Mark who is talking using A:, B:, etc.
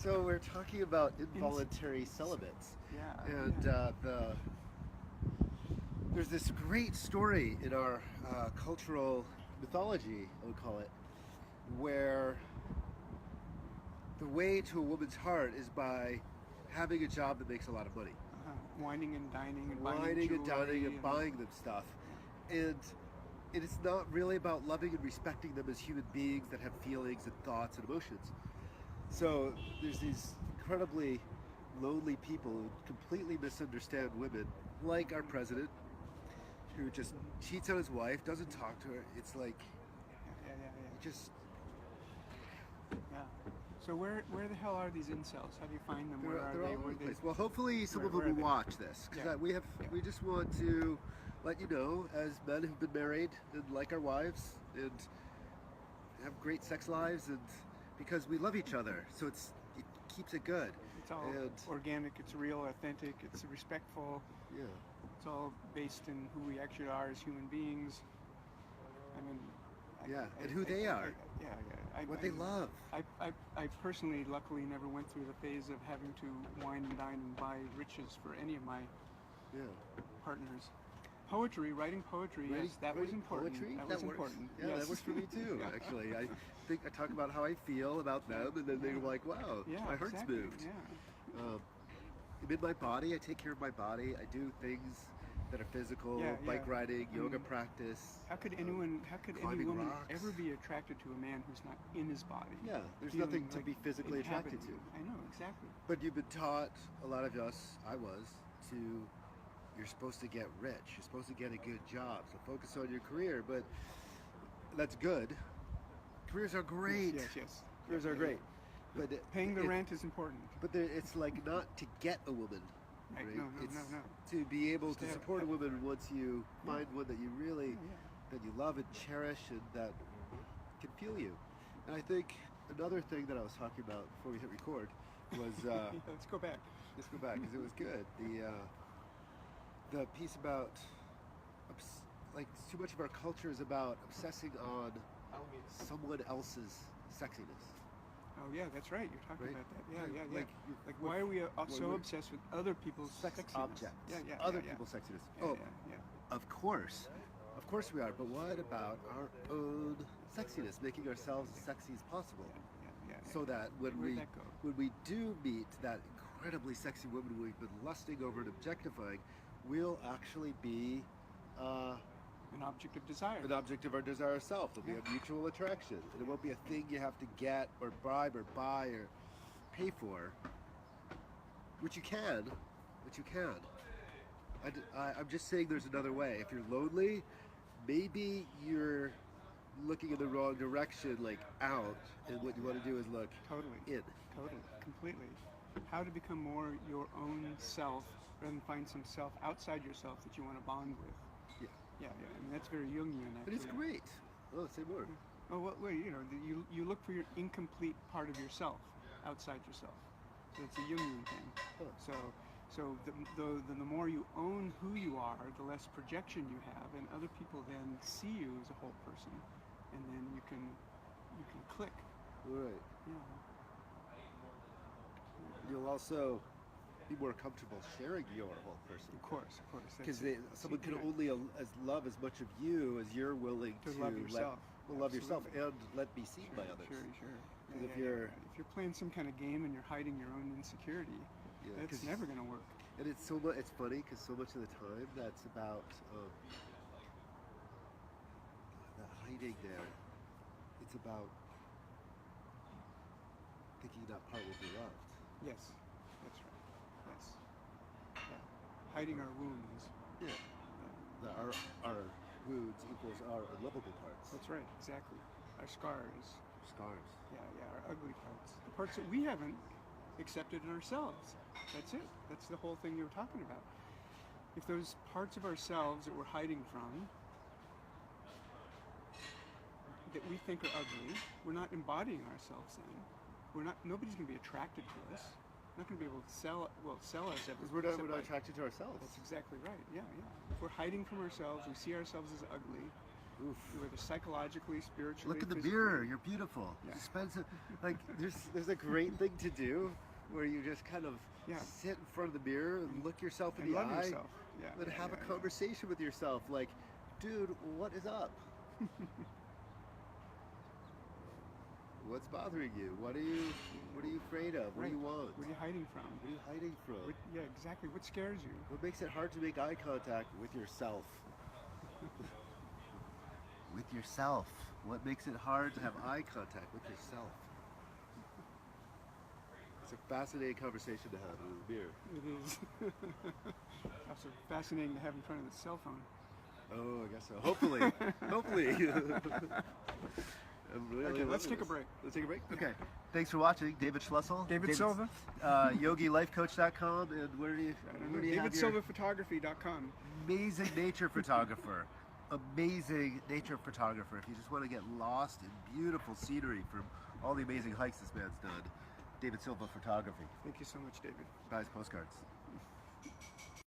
A: So we're talking about involuntary celibates,
B: Yeah,
A: and
B: yeah.
A: there's this great story in our cultural mythology, I would call it, where the way to a woman's heart is by having a job that makes a lot of money,
B: Whining and dining and buying
A: whining and dining
B: jewelry
A: and buying them stuff,
B: yeah.
A: and it is not really about loving and respecting them as human beings that have feelings and thoughts and emotions. So there's these incredibly lonely people who completely misunderstand women, like our president, who just cheats on his wife, doesn't talk to her. It's like it just
B: Yeah. So where the hell are these incels? How do you find them? Where are
A: they're
B: they?
A: all over
B: Where
A: the
B: they?
A: place. Well, hopefully some of them
B: Where are
A: will
B: they?
A: watch this because
B: Yeah.
A: we just want to let you know, as men who've been married and like our wives and have great sex lives, and because we love each other, so it keeps it good.
B: It's all
A: And
B: organic. It's real, authentic. It's respectful.
A: yeah,
B: It's all based in who we actually are as human beings. I mean,
A: yeah, and who they are, what they love.
B: I personally, luckily, never went through the phase of having to wine and dine and buy riches for any of my
A: Yeah.
B: partners. Poetry, writing poetry, yes, that was important.
A: Poetry?
B: That was
A: works.
B: important.
A: Yeah,
B: yes.
A: that works for me too. Actually, I think I talk about how I feel about them, and then they're like, "Wow,
B: Yeah,
A: my heart's
B: exactly.
A: moved."
B: Yeah.
A: I'm in my body. I take care of my body. I do things that are physical, bike riding, yoga practice.
B: How could any woman
A: rocks.
B: ever be attracted to a man who's not in his body?
A: Yeah, there's
B: feeling
A: nothing to
B: like
A: be physically attracted to.
B: I know, exactly.
A: But you've been taught, a lot of us, I was, to you're supposed to get rich. You're supposed to get a good job. So focus on your career. But that's good. Careers are great.
B: Yes.
A: Careers are great. But
B: paying the rent is important.
A: But it's like not to get a woman.
B: Right?
A: Right?
B: No.
A: To be able
B: Just
A: to support a woman once you find one that you really that you love and cherish and that can feel you. And I think another thing that I was talking about before we hit record was
B: let's go back.
A: Let's go back because it was good. The piece about like too much of our culture is about obsessing on someone else's sexiness.
B: Oh yeah, that's right. You're talking about that. Yeah. Like why are we so obsessed with other people's
A: sex
B: sexiness?
A: objects? Other people's sexiness.
B: Yeah.
A: Of course we are. But what about our own sexiness, making ourselves as sexy as possible? So that when we do meet that incredibly sexy woman we've been lusting over and objectifying, we'll actually be
B: an object of desire.
A: An object of our desire self. There'll be a mutual attraction. And it won't be a thing you have to get or bribe or buy or pay for. Which you can. I'm just saying there's another way. If you're lonely, maybe you're looking in the wrong direction, like out, and what you want to do is look in.
B: Totally. Completely. How to become more your own self rather than find some self outside yourself that you want to bond with. Yeah. I mean, that's very Jungian, actually.
A: But it's great. Oh, say more.
B: Oh, well, you look for your incomplete part of yourself outside yourself. So it's a Jungian thing.
A: Huh.
B: So the more you own who you are, the less projection you have, and other people then see you as a whole person, and then you can click.
A: Right.
B: Yeah.
A: You'll also be more comfortable sharing your whole person.
B: Of course.
A: Because someone can only love as much of you as you're willing to
B: love yourself.
A: Love yourself and let be seen by others.
B: Sure.
A: If you're
B: playing some kind of game and you're hiding your own insecurity, that's never going to work.
A: And it's funny because so much of the time that's about the hiding there. It's about thinking that part will be loved.
B: Yes, that's right. Yes. Yeah. Hiding our wounds.
A: Yeah. Our wounds equals our unlovable parts.
B: That's right, exactly. Our scars. Yeah, our ugly parts. The parts that we haven't accepted in ourselves. That's it. That's the whole thing you were talking about. If those parts of ourselves that we're hiding from, that we think are ugly, we're not embodying ourselves then. Nobody's going to be attracted to us. We're not going to be able to sell us ever.
A: Because we're not attracted to ourselves.
B: That's exactly right. Yeah. If we're hiding from ourselves, we see ourselves as ugly,
A: Oof.
B: whether psychologically, spiritually.
A: Look in the
B: physically.
A: mirror. You're beautiful.
B: Yeah.
A: Just spend some, like there's a great thing to do where you just kind of
B: Yeah.
A: sit in front of the mirror and look yourself in
B: And
A: the
B: love
A: eye,
B: yourself. Yeah.
A: and have a conversation with yourself. Like, dude, what is up? What's bothering you? What are you afraid of? What do you want?
B: What are you hiding from?
A: What are you hiding from?
B: Yeah, exactly. What scares you?
A: What makes it hard to make eye contact with yourself? With yourself. What makes it hard to have eye contact with yourself? It's a fascinating conversation to have in the mirror.
B: It is. Also fascinating to have in front of the cell phone.
A: Oh, I guess so. Hopefully. Hopefully. I'm really
B: Okay, let's
A: loving
B: take a
A: this.
B: break.
A: Let's take a break? Okay. Thanks for watching. David Schlussel.
B: David Silva.
A: YogiLifeCoach.com. And where do you have your
B: DavidSilvaPhotography.com.
A: amazing nature photographer? Amazing nature photographer. If you just want to get lost in beautiful scenery from all the amazing hikes this man's done, David Silva Photography.
B: Thank you so much, David.
A: Buys postcards.